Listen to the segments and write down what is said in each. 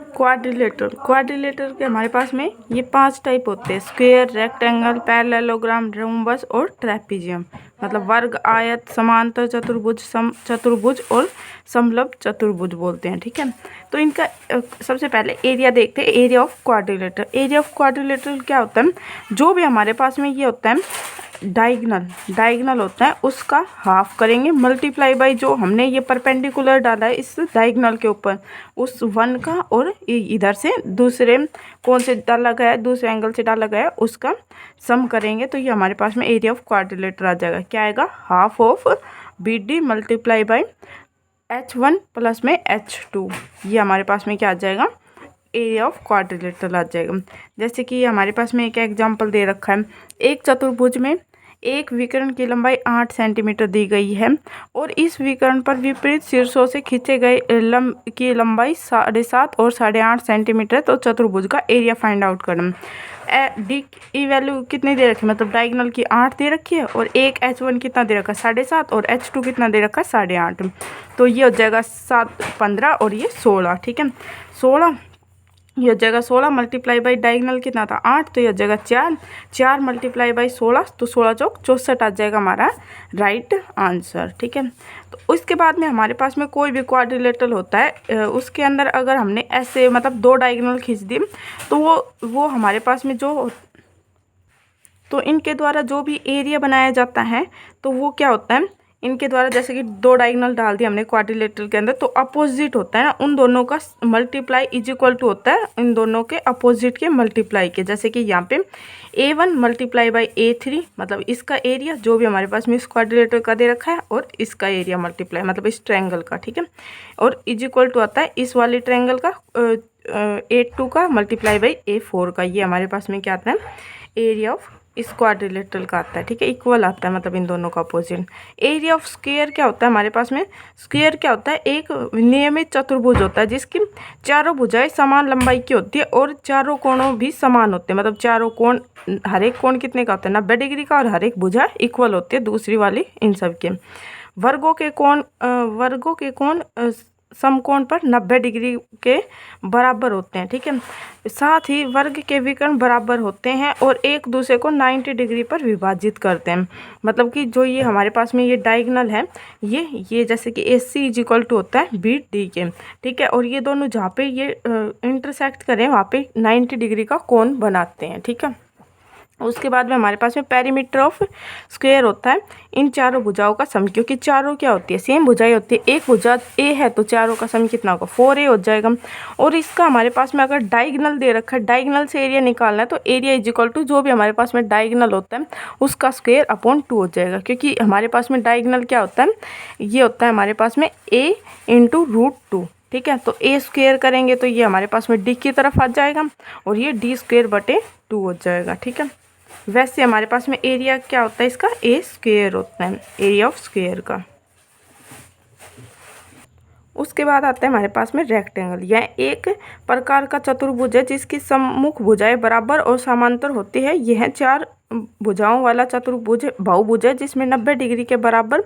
Quadrilateral quadrilateral के हमारे पास में ये 5 टाइप होते हैं, स्क्वायर, रेक्टेंगल, पैरेललोग्राम, रोम्बस और ट्रेपीजियम। मतलब वर्ग, आयत, समांतर चतुर्भुज, चतुर्भुज और समलंब चतुर्भुज बोलते हैं। ठीक है, तो इनका सबसे पहले एरिया देखते हैं। Area of quadrilateral, area of quadrilateral क्या होता है, जो भी हमारे पास में ये होता है डायगोनल होता है उसका हाफ करेंगे, मल्टीप्लाई बाय जो हमने ये परपेंडिकुलर डाला है इस डायगोनल के ऊपर उस 1 का, और इधर से दूसरे कौन से डाला गया है, दूसरे एंगल से डाला गया है उसका सम करेंगे, तो ये हमारे पास में एरिया ऑफ क्वाड्रिलेटरल आ जाएगा। क्या आएगा, half of BD multiply by H1 plus में H2, ये हमारे पास में क्या आ जाएगा, एरिया ऑफ क्वाड्रिलेटरल आ जाएगा। जैसे कि हमारे पास में एक एग्जांपल दे रखा है, एक चतुर्भुज में एक विकर्ण की लंबाई 8 सेंटीमीटर दी गई है और इस विकर्ण पर विपरीत शीर्षों से खींचे गए की लंबाई 7.5 और 8.5 सेंटीमीटर। तो चतुर्भुज का एरिया फाइंड आउट करना। डी की वैल्यू कितनी दे रखी है, मतलब डायगोनल की 8 दे रखी है और एक H1 कितना दे रखा है 7.5 और H2 कितना दे रखा है 8.5। तो ये हो जाएगा 7, 15 और ये 16। ठीक है, 16 ये हो जाएगा 16 मल्टीप्लाई बाई डायगोनल कितना था 8, तो ये हो जाएगा 4 मल्टीप्लाई बाई 16, तो 16 चौक 64 आ जाएगा हमारा राइट आंसर। ठीक है, तो उसके बाद में हमारे पास में कोई भी क्वाड्रिलेटरल होता है उसके अंदर अगर हमने ऐसे मतलब 2 डायगोनल खींच दी तो वो हमारे पास में तो इनके द्वारा जो भी एरिया बनाया जाता है तो वो क्या होता है, इनके द्वारा जैसे कि 2 डायगोनल डाल दिया हमने क्वाड्रिलेटरल के अंदर, तो अपोजिट होता है ना उन दोनों का मल्टीप्लाई इज इक्वल टू होता है इन दोनों के अपोजिट के मल्टीप्लाई के। जैसे कि यहाँ पे A1 मल्टीप्लाई बाई A3, मतलब इसका एरिया जो भी हमारे पास में इस क्वाड्रिलेटरल का दे रखा है और इसका एरिया मल्टीप्लाई मतलब इस ट्रायंगल का। ठीक है, और इज इक्वल टू आता है इस वाले ट्रायंगल का A2 का मल्टीप्लाई बाई A4 का। ये हमारे पास में क्या आता है, एरिया ऑफ इस क्वाड्रिलेटरल का आता है। ठीक है, इक्वल आता है मतलब इन दोनों का अपोजिट। एरिया ऑफ स्क्वायर क्या होता है हमारे पास में, स्क्वायर क्या होता है, एक नियमित चतुर्भुज होता है जिसकी चारों भुजाएं समान लंबाई की होती है और चारों कोणों भी समान होते हैं। मतलब चारों कोण, हर एक कोण कितने का होता है 90 डिग्री का, और हर एक भुजा इक्वल होती है दूसरी वाली इन सब के। वर्गों के कोण समकोण पर 90 डिग्री के बराबर होते हैं। ठीक है, साथ ही वर्ग के विकर्ण बराबर होते हैं और एक दूसरे को 90 डिग्री पर विभाजित करते हैं। मतलब कि जो ये हमारे पास में ये डायगोनल है ये जैसे कि AC इज इक्वल टू होता है BD के। ठीक है, और ये दोनों जहाँ पे ये इंटरसेक्ट करें वहाँ पे 90 डिग्री का कोण बनाते हैं। ठीक है, उसके बाद में हमारे पास में पेरीमीटर ऑफ स्क्वायर होता है इन चारों भुजाओं का सम, क्योंकि चारों क्या होती है सेम भुजाएं होती है। एक भुजा A है तो चारों का सम कितना होगा 4A हो जाएगा। और इसका हमारे पास में अगर डायगोनल दे रखा है, डायगोनल से एरिया निकालना है तो एरिया इज इक्वल टू जो भी हमारे पास में डायगोनल होता है उसका स्क्वायर अपॉन 2 हो जाएगा। क्योंकि हमारे पास में डायगोनल क्या होता है, ये होता है हमारे पास में A इंटू √2। ठीक है, तो A स्क्वायर करेंगे तो ये हमारे पास में D की तरफ आ जाएगा और ये D स्क्वायर बटे 2 हो जाएगा। ठीक है, वैसे हमारे पास में एरिया क्या होता है इसका A स्क्वायर होता है, एरिया ऑफ स्क्वायर का। उसके बाद आता है हमारे पास में रेक्टेंगल। यह एक प्रकार का चतुर्भुज है जिसकी सम्मुख भुजाएं बराबर और समांतर होती है। यह 4 भुजाओं वाला चतुर्भुज बहुभुज है जिसमें 90 डिग्री के बराबर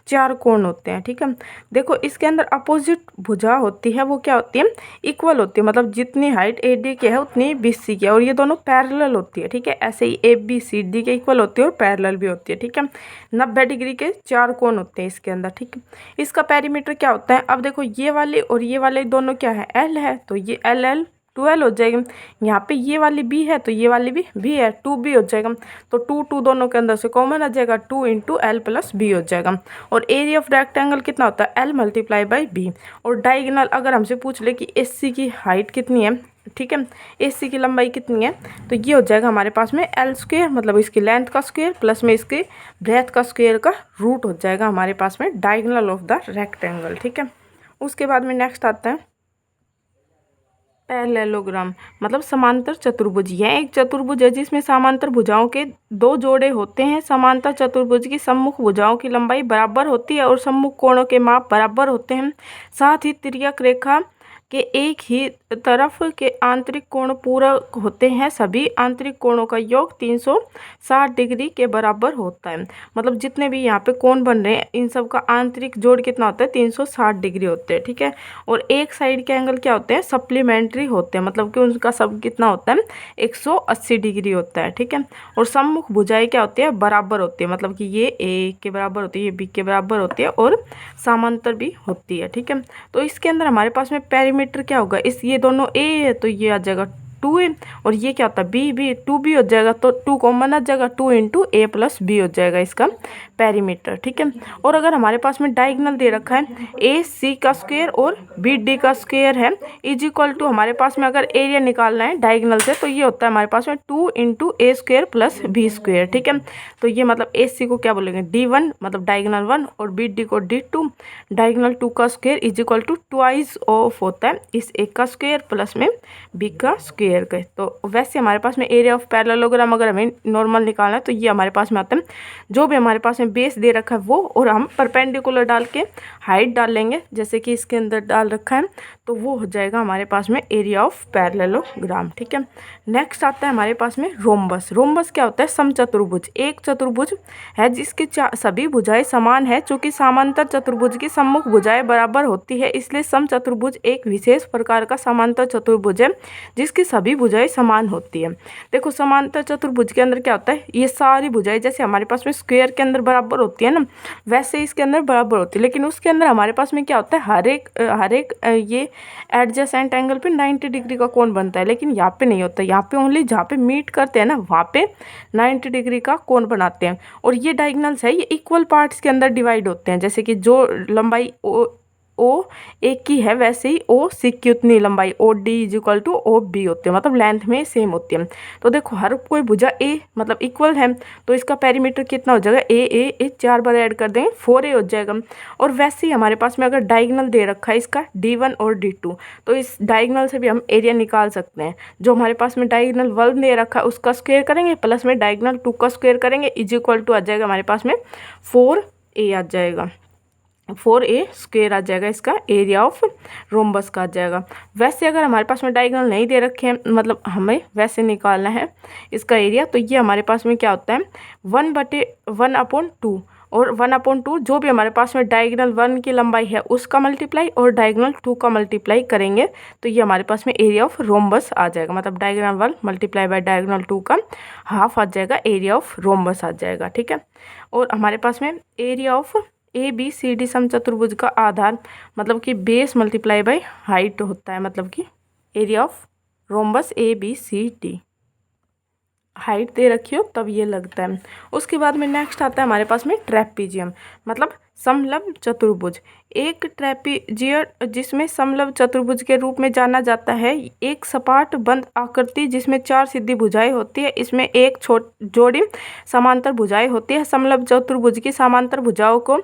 4 कोण होते हैं। ठीक है, देखो इसके अंदर अपोजिट भुजा होती है वो क्या होती है, इक्वल होती है। मतलब जितनी हाइट AD की है उतनी BC की है, और ये दोनों पैरेलल होती है। ठीक है, ऐसे ही ABCD के इक्वल होती है और पैरेलल भी होती है। ठीक है, 90 डिग्री के 4 कोण होते हैं इसके अंदर। ठीक है, इसका पेरीमीटर क्या होता है, अब देखो ये वाले और ये वाले दोनों क्या है L है, तो ये LL 12 हो जाएगा। यहाँ पे ये वाली B है तो ये वाली भी B है, 2B हो जाएगा। तो 2 दोनों के अंदर से कॉमन आ जाएगा, 2 इंटू L प्लस B हो जाएगा। और एरिया ऑफ रेक्टेंगल कितना होता है L मल्टीप्लाई बाई B। और डायगोनल अगर हमसे पूछ ले कि AC की हाइट कितनी है, ठीक है, AC की लंबाई कितनी है, तो ये हो जाएगा हमारे पास में L स्क्वायर, मतलब इसकी लेंथ का स्क्वायर प्लस में इसके ब्रेथ का स्क्वायर का रूट हो जाएगा हमारे पास में डायगोनल ऑफ द रेक्टेंगल। ठीक है, उसके बाद में नेक्स्ट आता है पैरेललोग्राम, मतलब समांतर चतुर्भुज। यह एक चतुर्भुज है जिसमें समांतर भुजाओं के 2 जोड़े होते हैं। समांतर चतुर्भुज की सम्मुख भुजाओं की लंबाई बराबर होती है और सम्मुख कोणों के माप बराबर होते हैं। साथ ही तिर्यक रेखा के एक ही तरफ के आंतरिक कोण पूरक होते हैं, सभी आंतरिक कोणों का योग 360 डिग्री के बराबर होता है। मतलब जितने भी यहाँ पे कोण बन रहे हैं इन सब का आंतरिक जोड़ कितना होता है, 360 डिग्री होते हैं, ठीक है। और एक साइड के एंगल क्या होते हैं, सप्लीमेंट्री होते हैं, मतलब कि उनका सब कितना होता है, 180 डिग्री होता है, ठीक है। और सम्मुख भुजाएं क्या होती है, बराबर होती है, मतलब कि ये ए के बराबर होती है, ये बी के बराबर होती है और समांतर भी होती है, ठीक है। तो इसके अंदर हमारे पास में पेरीमीटर क्या होगा, इस ये दोनों ए है तो ये आ जाएगा 2a, और ये क्या होता है बी 2b हो जाएगा, तो 2 कॉमन आ जाएगा, 2 इंटू ए प्लस बी हो जाएगा इसका पेरीमीटर, ठीक है। और अगर हमारे पास में डायगोनल दे रखा है ए सी का स्क्वायर और बी डी का स्क्वायर है, इज इक्वल टू हमारे पास में अगर एरिया निकालना है डायगोनल से तो ये होता है हमारे पास में 2 इंटू ए स्क्वायर प्लस बी स्क्वायर, ठीक है। तो ये मतलब ए सी को क्या बोलेंगे, D1 मतलब डायगोनल 1, और बी डी को D2, डायगोनल 2 का square is equal to twice of होता है इस एक का स्क्वायर प्लस में बी का स्क्वायर का। तो वैसे हमारे पास में एरिया ऑफ पैरेललोग्राम अगर हमें नॉर्मल निकालना है तो ये हमारे पास में आता है, जो भी हमारे पास में बेस दे रखा है वो, और हम परपेंडिकुलर डाल के हाइट डाल लेंगे जैसे कि इसके अंदर डाल रखा है, तो वो हो जाएगा हमारे पास में एरिया ऑफ पैरेललोग्राम, ठीक है। नेक्स्ट आता है हमारे पास में रोम्बस। रोम्बस क्या होता है, समचतुर्भुज। एक चतुर्भुज है जिसकी सभी भुजाएं समान है, चूंकि समांतर चतुर्भुज की सम्मुख भुजाएं बराबर होती है, इसलिए समचतुर्भुज एक विशेष प्रकार का समांतर चतुर्भुज है जिसकी सभी भुजाएं समान होती है। देखो समांतर चतुर्भुज के अंदर क्या होता है, ये सारी भुजाएं जैसे हमारे पास में स्क्वायर के अंदर बराबर होती है ना, वैसे इसके अंदर बराबर होती है, लेकिन उसके अंदर हमारे पास में क्या होता है, हर एक ये एडजेसेंट एंगल पे 90 डिग्री का कोण बनता है, लेकिन यहाँ पे नहीं होता। यहाँ पे ओनली जहाँ पे मीट करते हैं ना वहाँ पे 90 डिग्री का कोण बनाते हैं। और ये डायगोनल्स है, ये इक्वल पार्ट्स के अंदर डिवाइड होते हैं, जैसे कि जो लंबाई ओ एक की है वैसे ही ओ सी की उतनी लंबाई O D is equal to O B होती है, मतलब लेंथ में सेम होती है। तो देखो हर कोई भुजा ए मतलब इक्वल है, तो इसका पेरीमीटर कितना हो जाएगा, ए 4 बार ऐड कर देंगे 4a हो जाएगा। और वैसे ही हमारे पास में अगर डायगोनल दे रखा है इसका D1 और D2, तो इस डायगोनल से भी हम एरिया निकाल सकते हैं। जो हमारे पास में डायगोनल 1 दे रखा है उसका स्क्वायर करेंगे प्लस में डायगोनल 2 का स्क्वायर करेंगे इज इक्वल टू आ जाएगा हमारे पास में 4a आ जाएगा, 4a स्क्वायर आ जाएगा, इसका एरिया ऑफ रोम्बस का आ जाएगा। वैसे अगर हमारे पास में डायगोनल नहीं दे रखे हैं, मतलब हमें वैसे निकालना है इसका एरिया, तो ये हमारे पास में क्या होता है 1/1/2, और 1/2 जो भी हमारे पास में डायगोनल 1 की लंबाई है उसका मल्टीप्लाई और डायगोनल 2 का मल्टीप्लाई करेंगे तो ये हमारे पास में एरिया ऑफ रोम्बस आ जाएगा, मतलब डायगोनल 1 मल्टीप्लाई बाय डायगोनल 2 का हाफ आ जाएगा, एरिया ऑफ रोम्बस आ जाएगा, ठीक है। और हमारे पास में area of A B C D समचतुर्भुज का आधार मतलब कि बेस मल्टीप्लाई बाय हाइट होता है, मतलब कि area of rhombus A B C D height दे रखी हो तब ये लगता है। उसके बाद में नेक्स्ट आता है हमारे पास में ट्रेपीजियम, मतलब समलंब चतुर्भुज। एक ट्रेपीजियम जिसमें समलंब चतुर्भुज के रूप में जाना जाता है, एक सपाट बंद आकृति जिसमें 4 सीधी भुजाएं होती है, इसमें एक जोड़ी समांतर भुजाएं होती है। समलंब चतुर्भुज की समांतर भुजाओं को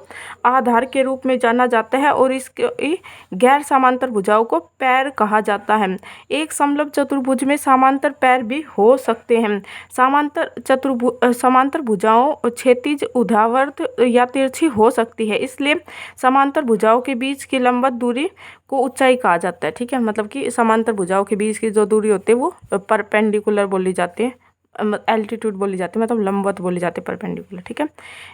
आधार के रूप में जाना जाता है और इसके गैर समांतर भुजाओं को पैर कहा जाता है। एक समलंब चतुर्भुज में समांतर पैर भी हो सकते हैं। समांतर भुजाओं क्षैतिज ऊर्ध्वाधर या तिरछी हो सकती है, इसलिए समांतर भुजाओं के बीच की लंबवत दूरी को ऊंचाई कहा जाता है, ठीक है। मतलब कि समांतर भुजाओं के बीच की जो दूरी होती है वो परपेंडिकुलर बोली जाती है, एल्टीट्यूड बोली जाती है, मतलब लंबवत बोली जाती है, परपेंडिकुलर, ठीक है।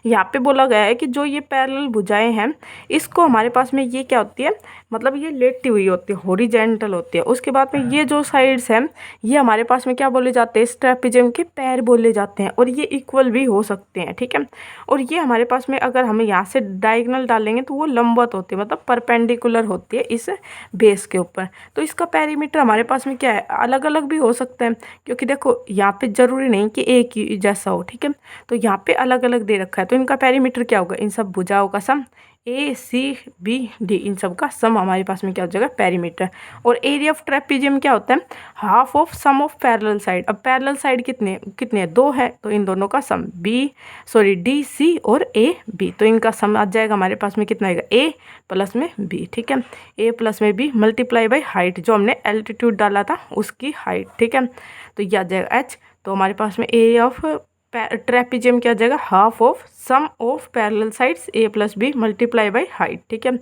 यहाँ पे बोला गया है कि जो ये पैरेलल भुजाएं हैं इसको हमारे पास में ये क्या होती है, मतलब ये लेटी हुई होती है, हॉरिजॉन्टल होती है। उसके बाद में ये जो साइड्स हैं ये हमारे पास में क्या बोले जाते हैं, ट्रेपीजियम के पैर बोले जाते हैं, और ये इक्वल भी हो सकते हैं, ठीक है। और ये हमारे पास में अगर हमें यहाँ से डायगोनल डालेंगे तो वो लंबवत होती है, मतलब परपेंडिकुलर होती है इस बेस के ऊपर। तो इसका पेरीमीटर हमारे पास में क्या है, अलग अलग भी हो सकता है, क्योंकि देखो यहाँ पे जरूरी नहीं कि एक ही जैसा हो, ठीक है। तो यहाँ पे अलग अलग दे रखा है, तो इनका पेरीमीटर क्या होगा, इन सब भुजाओं का सम ए सी बी डी, इन सब का सम हमारे पास में क्या हो जाएगा, पेरीमीटर। और एरिया ऑफ ट्रेपीजियम क्या होता है, half of sum of parallel side. अब पैरेलल साइड कितने कितने 2 है, तो इन दोनों का सम डी सी और ए बी, तो इनका सम आ जाएगा हमारे पास में कितना आएगा, ए प्लस में बी, ठीक है। ए प्लस में बी मल्टीप्लाई बाई हाइट, जो हमने एल्टीट्यूड डाला था उसकी हाइट, ठीक है। तो ये आ जाएगा एच। तो हमारे पास में एरिया ऑफ ट्रेपीजियम क्या आ जाएगा, half of sum of parallel sides A plus B multiply by height, ठीक है।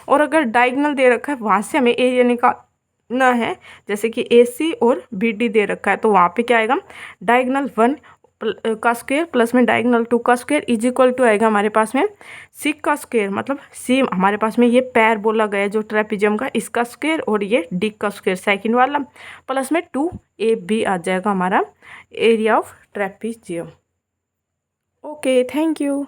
और अगर डायगोनल दे रखा है वहाँ से हमें एरिया ना है, जैसे कि ए सी और बी डी दे रखा है, तो वहाँ पे क्या आएगा, डायगनल 1 का स्क्वायर प्लस में डायगनल 2 का स्क्वायर इज इक्वल टू आएगा हमारे पास में सिक का स्क्वायर, मतलब सी हमारे पास में ये पैर बोला गया है जो ट्रेपिजियम का, इसका स्क्वायर और ये डी का स्क्वायर सेकंड वाला, प्लस में 2AB आ जाएगा हमारा area of trapezium. Okay, thank you.